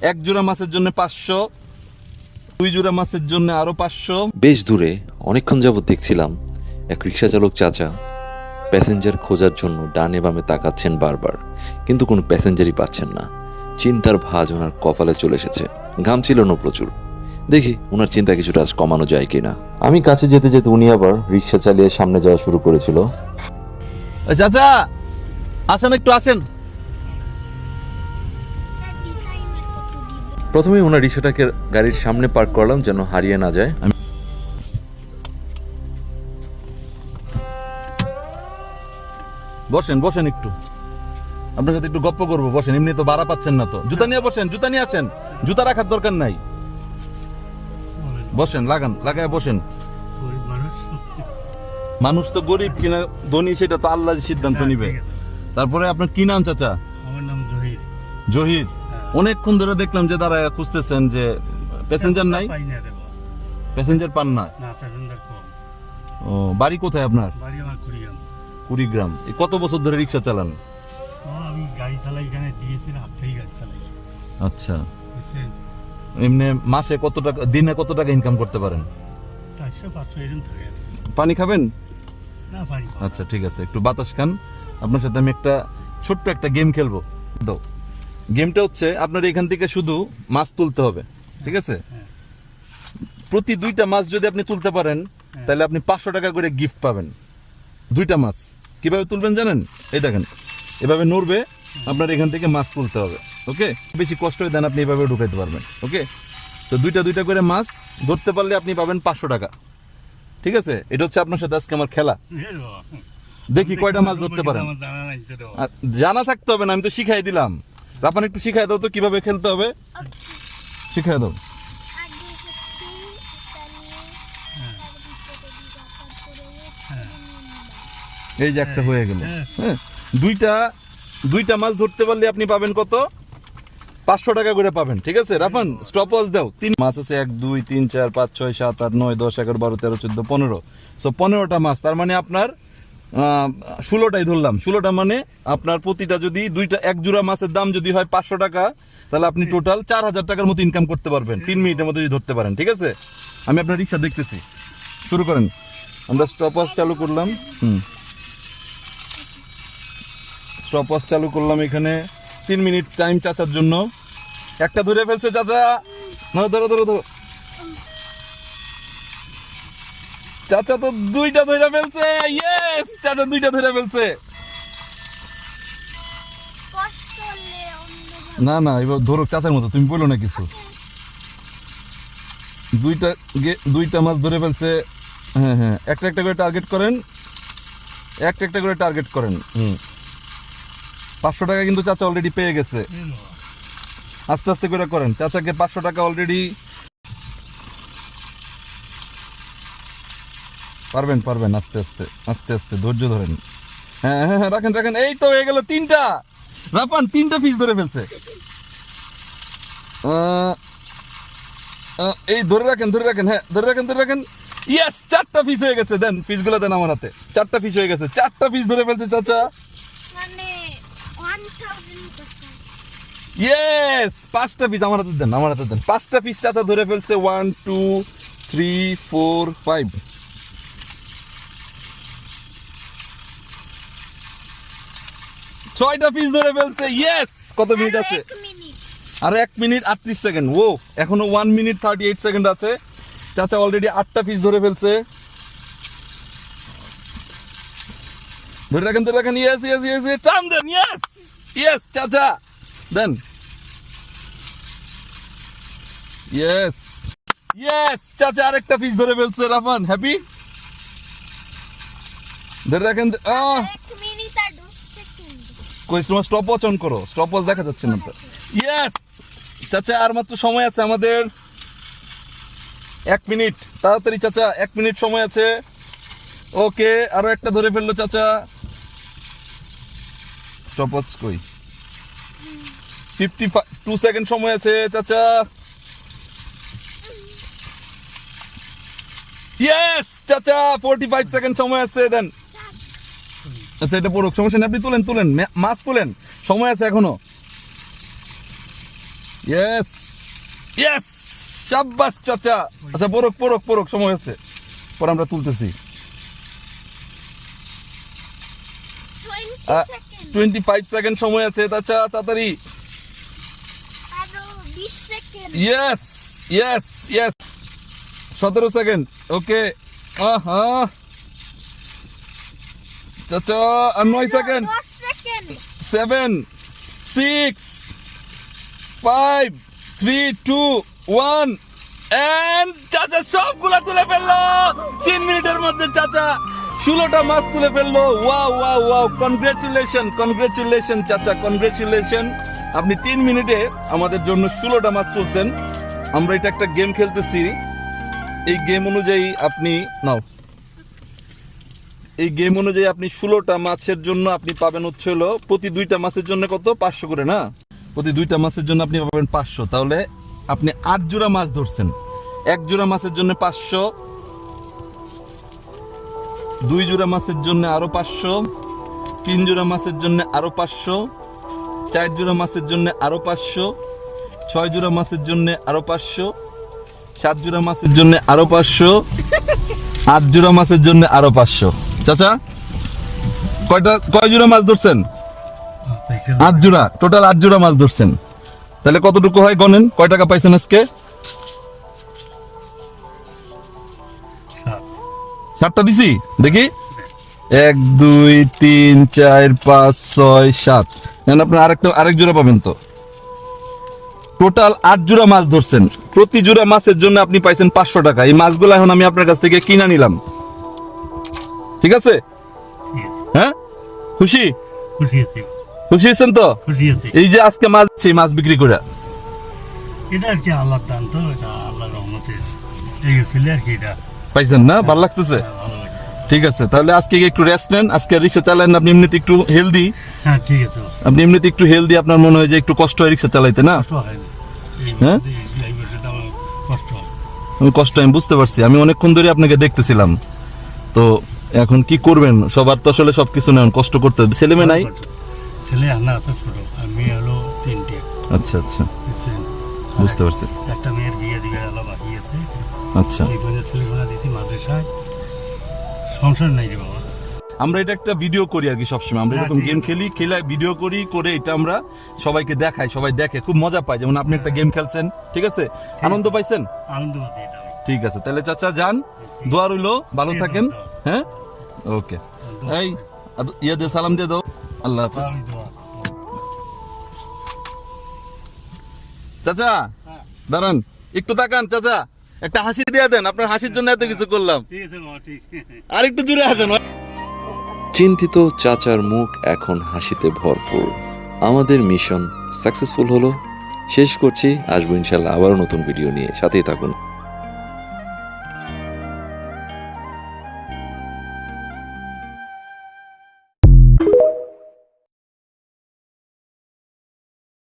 এক জোড়া মাছের জন্য 500, 2 জোড়া মাছের জন্য আরো 500। বেশ দূরে অনেকক্ষণ যাবৎ দেখছিলাম এক রিক্সা চালক চাচা প্যাসেঞ্জার খোঁজার জন্য ডানে বামে তাকাচ্ছেন বারবার, কিন্তু কোনো প্যাসেঞ্জারই পাচ্ছেন না। চিন্তার ভাঁজ ওনার কপালে চলে এসেছে। ঘাম ছিল না প্রচুর। দেখি ওনার চিন্তা কিছুটা আজ কমানো যায় কিনা। আমি কাছে যেতে যেতে উনি আবার রিক্সা চালিয়ে সামনে যাওয়া শুরু করেছিল। চাচা আসেন, একটু আসেন। প্রথমে ওনার রিক্সাটাকে গাড়ির সামনে পার্ক করলাম যেন হারিয়ে না যায়। বসেন বসেন, একটু আপনার সাথে একটু গপ্প করবো, বসেন। এমনি তো ভাড়া পাচ্ছেন না তো, জুতা নিয়ে বসেন, জুতা নিয়ে আসেন, জুতা রাখার দরকার নাই। বসেন, লাগায় বসেন। মানুষ তো গরিব কিনা ধনী সেটা তো আল্লাহ সিদ্ধান্ত নিবে। তারপরে আপনার কি নাম চাচা? আমার নাম জহির। জহির, অনেকক্ষণ ধরে দেখলাম যে দাঁড়ায় খুঁজতেছেন যে প্যাসেঞ্জার নাই, পাই না রে বাবা। প্যাসেঞ্জার পান না। না, প্যাসেঞ্জার কম। ও, বাড়ি কোথায় আপনার? বাড়ি আমার কুড়িগ্রাম। কুড়িগ্রাম। কত বছর ধরে রিক্সা চালান? আমি গাড়ি চালাই, এখানে দিয়েছি হাত থেকে গাড়ি চালাই। আচ্ছা, বুঝছেন? এমনি মাসে কত টাকা, দিনে কত টাকা ইনকাম করতে পারেন? 400-500 এরকম থাকে আর কি। পানি খাবেন? না, পানি পাবো না। আচ্ছা ঠিক আছে, একটু বাতাস খান। আপনার সাথে আমি একটা ছোট্ট একটা গেম খেলবো। দাও। গেমটা হচ্ছে আপনার এখান থেকে শুধু মাছ তুলতে হবে, ঠিক আছে? হ্যাঁ। প্রতি 2টা মাছ যদি আপনি তুলতে পারেন তাহলে আপনি 500 টাকা করে গিফট পাবেন। 2টা মাছ কিভাবে তুলবেন জানেন? এই দেখেন, এভাবে নড়বে, আপনার এখান থেকে মাছ তুলতে হবে। ওকে, বেশি কষ্ট হয়ে দেন, আপনি এভাবে ঢুকাইতে পারবেন। ওকে, তো 2টা করে মাছ ধরতে পারলে আপনি পাবেন 500 টাকা। ঠিক আছে, এটা হচ্ছে আপনার সাথে আজকে আমার খেলা। এ রে বাবা। দেখি কয়টা মাছ ধরতে পারেন। আমার জানা নাই তো রে বাবা। আর জানা থাকতে হবে না, আমি তো শিখাই দিলাম। রাফান একটু শিখাই দাও তো কিভাবে খেলতে হবে, শিখাই দাও। আগে হচ্ছে এটা নিয়ে হ্যাঁ। তার ভিতরে দিবা, তারপরে হ্যাঁ। নিবা। এই যে একটা হয়ে গেল। হ্যাঁ। হ্যাঁ, দুইটা মাছ ধরতে পারলে আপনি পাবেন কত? 500 টাকা করে পাবেন। ঠিক আছে রাফান, স্টপ ওয়াচ দাও। 3 মাছ আছে, 1 2 3 4 5 6 7 8 9 10 11 12 13 14 15। সো 15টা মাছ, তার মানে আপনার 16টাই ধরলাম। 16টা মানে আপনার প্রতিটা যদি এক জোড়া মাছের দাম যদি হয় 500 টাকা, তাহলে আপনি টোটাল 4000 টাকার মতো ইনকাম করতে পারবেন 3 মিনিটের মধ্যে যদি ধরতে পারেন। ঠিক আছে, আমি আপনার রিক্সা দেখতেছি, শুরু করেন। আমরা স্টপ ওয়াচ চালু করলাম। স্টপ ওয়াচ চালু করলাম। এখানে 3 মিনিট টাইম চাচার জন্য। একটা ধরে ফেলছে চাচা। না, ধরো ধরো ধরো। চাচা তো 2টা ধরে ফেলছে। ইয়েস, চাচা 2টা ধরে ফেলছে। কষ্ট হলে অন্যভাবে না না, এবার ধরো চাচার মতো, তুমি বলো না কিছু। 2টা মাছ ধরে ফেলছে। হ্যাঁ হ্যাঁ, একটা করে টার্গেট করেন, একটা করে টার্গেট করেন। 500 টাকা কিন্তু চাচা অলরেডি পেয়ে গেছে। এ রে বাবা। আস্তে আস্তে করে করেন, চাচাকে 500 টাকা অলরেডি। পারবেন, আস্তে আস্তে ধৈর্য ধরেন। হ্যাঁ হ্যাঁ হ্যাঁ, রাখেন। এই তো হয়ে গেল 3টা। রাপান 3টা ফিস ধরে ফেলছে। এই ধরে রাখেন, হ্যাঁ ধরে রাখেন। ইয়েস, 4টা ফিস হয়ে গেছে। দেন ফিসগুলো দেন আমার হাতে। 4টা ফিস হয়ে গেছে, 4টা ফিস ধরে ফেলছে চাচা। মানে 1000%। ইয়েস, 5টা পিস আমার হাতে দেন। 5টা পিস চাচা ধরে ফেলছে। 1 2 3 4 5। 6টা পিস ধরে ফেলছে। ইয়েস, কত মিনিট আছে? 1 মিনিট। আর 1 মিনিট 38 সেকেন্ড। ও, এখনো 1 মিনিট 38 সেকেন্ড আছে। চাচা অলরেডি 8টা পিস ধরে ফেলছে। ধরে রাখেন। ইয়েস, টান দেন। ইয়েস চাচা দেন। ইয়েস চাচা আরেকটা পিস ধরে ফেলছে। রাফান হ্যাপি? ধরে রাখেন। 1 মিনিট আর 10 সেকেন্ড। কই, তোমার স্টপ ওয়াচ অন করো, স্টপ ওয়াচ দেখা যাচ্ছে না তো। ইয়েস চাচা, আর মাত্র সময় আছে আমাদের 1 মিনিট। তাড়াতাড়ি চাচা, 1 মিনিট সময় আছে। ওকে, আরো একটা ধরে ফেললো চাচা। স্টপ ওয়াচ কই? 52 সেকেন্ড সময় আছে চাচা। ইয়েস চাচা, 45 সেকেন্ড সময় আছে। দেন। আচ্ছা, এটা পড়ুক, সমস্যা নেই, আপনি তুলেন মাছ তুলেন, সময় আছে এখনো। ইয়েস ইয়েস, শাবাশ চাচা। আচ্ছা পরক পরক পরক, সময় হচ্ছে, পর আমরা তুলতেছি। 20 সেকেন্ড 25 সেকেন্ড সময় আছে চাচা, তাড়াতাড়ি। আরো 20 second yes yes yes, 17 second. Okay, আহা চাচা, আর 9 সেকেন্ড। 10 সেকেন্ড 7 6 5 3 2 1 এন্ড চাচা সবগুলা তুলে ফেললো 3 মিনিটের মধ্যে। চাচা 16টা মাছ তুলে ফেললো। Wow wow wow, congratulation congratulation চাচা, কনগ্রাচুলেশন। আপনি 3 মিনিটে আমাদের জন্য 16টা মাছ তুলছেন। আমরা এটা একটা গেম খেলতেছি, এই গেম অনুযায়ী আপনি নাও, এই গেম অনুযায়ী আপনি 16টা মাছের জন্য আপনি পাবেন হচ্ছে হলো প্রতি 2টা মাছের জন্য কত, 500 করে না? প্রতি 2টা মাছের জন্য আপনি পাবেন 500। তাহলে আপনি 8 জোড়া মাছ ধরছেন, 1 জোড়া মাছের জন্য 500, 2 জোড়া মাছের জন্য আরো 500, 3 জোড়া মাছের জন্য আরো 500, 4 জোড়া মাছের জন্য আরো 500, 6 জোড়া মাছের জন্য আরো 500, 7 জোড়া মাছের জন্য আরো 500, 8 জোড়া মাছের জন্য আরো 500। চাচা কয় জোড়া মাছ ধরছেন? 8 জোড়া, টোটাল 8 জোড়া মাছ ধরছেন। তাহলে কতটুকু হয় গণেন, কয় টাকা পাইছেন আজকে? 7টা দিছি, দেখি 1 2 3 4 5 6 7, এখন আপনার আরেক জোড়া পাবেন। তো টোটাল 8 জোড়া মাছ ধরছেন, প্রতি জোড়া মাছের জন্য আপনি পাইছেন 500 টাকা। এই মাছগুলো এখন আমি আপনার কাছ থেকে কিনা নিলাম, ঠিক আছে? হ্যাঁ, খুশি? খুশি আছি, খুশি হয়েছেন তো? খুশি আছি। এই যে আজকে মাছ, সেই মাছ বিক্রি করে এটা আর কি আল্লাহর দান, তো এটা আল্লাহর রহমতে এই গেছিল আর কি। এটা পাইছেন না? ভালো লাগতেছে? ভালো লাগছে। ঠিক আছে, তাহলে আজকে একটু রেস্ট নেন। আজকে রিক্সা চালান, আপনি এমনিতে একটু হেলদি, হ্যাঁ ঠিক আছে, আপনি এমনিতে একটু হেলদি, আপনার মনে হয় যে একটু কষ্ট হয় রিক্সা চালাইতে না? কষ্ট হয় না হ্যাঁ? এই বছরটা আমার কষ্ট হয়। আমি কষ্ট, আমি বুঝতে পারছি, আমি অনেকক্ষণ ধরে আপনাকে দেখতেছিলাম। তো এখন কি করবেন, সবার তো আসলে সবকিছু নেন, কষ্ট করতে হবে। ছেলে মেয়ে নাই? ছেলে আনা আছে ছোট, আর মেয়ে হলো 3টে। আচ্ছা আচ্ছা, বুঝছেন? বুঝতে পারছি। একটা মেয়ের বিয়ে দিবে আলো বাকি আছে। আচ্ছা, এই পর্যন্ত ছেলেমেয়েরা দিয়েছি মাদ্রাসায়, সংসার নাই রে বাবা। আমরা এটা একটা ভিডিও করি আর কি সবসময়, আমরা হ্যাঁ, এরকম ঠিক গেম আছে। খেলে ভিডিও করি, করে এটা আমরা সবাইকে দেখাই, সবাই দেখে, খুব মজা পায়। যেমন আপনি একটা গেম খেলছেন, ঠিক আছে, আনন্দ পাইছেন? আনন্দ পাচ্ছি এটা আমি। ঠিক আছে, তাহলে চাচা যান, দোয়া রইলো, ভালো থাকেন। হ্যাঁ, ওকে। এই ইয়ে দে, সালাম দিয়ে দাও। আল্লাহ হাফিজ। আমি দোয়া। চাচা দাঁড়ান, একটু তাকান চাচা, একটা হাসি দিয়ে দেন, আপনার হাসির জন্য এত কিছু করলাম। ঠিক আছে বাবা, ঠিক। আর একটু জুড়ে হাসেন। চিন্তিত চাচার মুখ এখন হাসিতে ভরপুর। আমাদের মিশন সাকসেসফুল হলো। শেষ করছি, আসবো ইনশাল্লাহ আবারও নতুন ভিডিও নিয়ে, সাথেই থাকুন।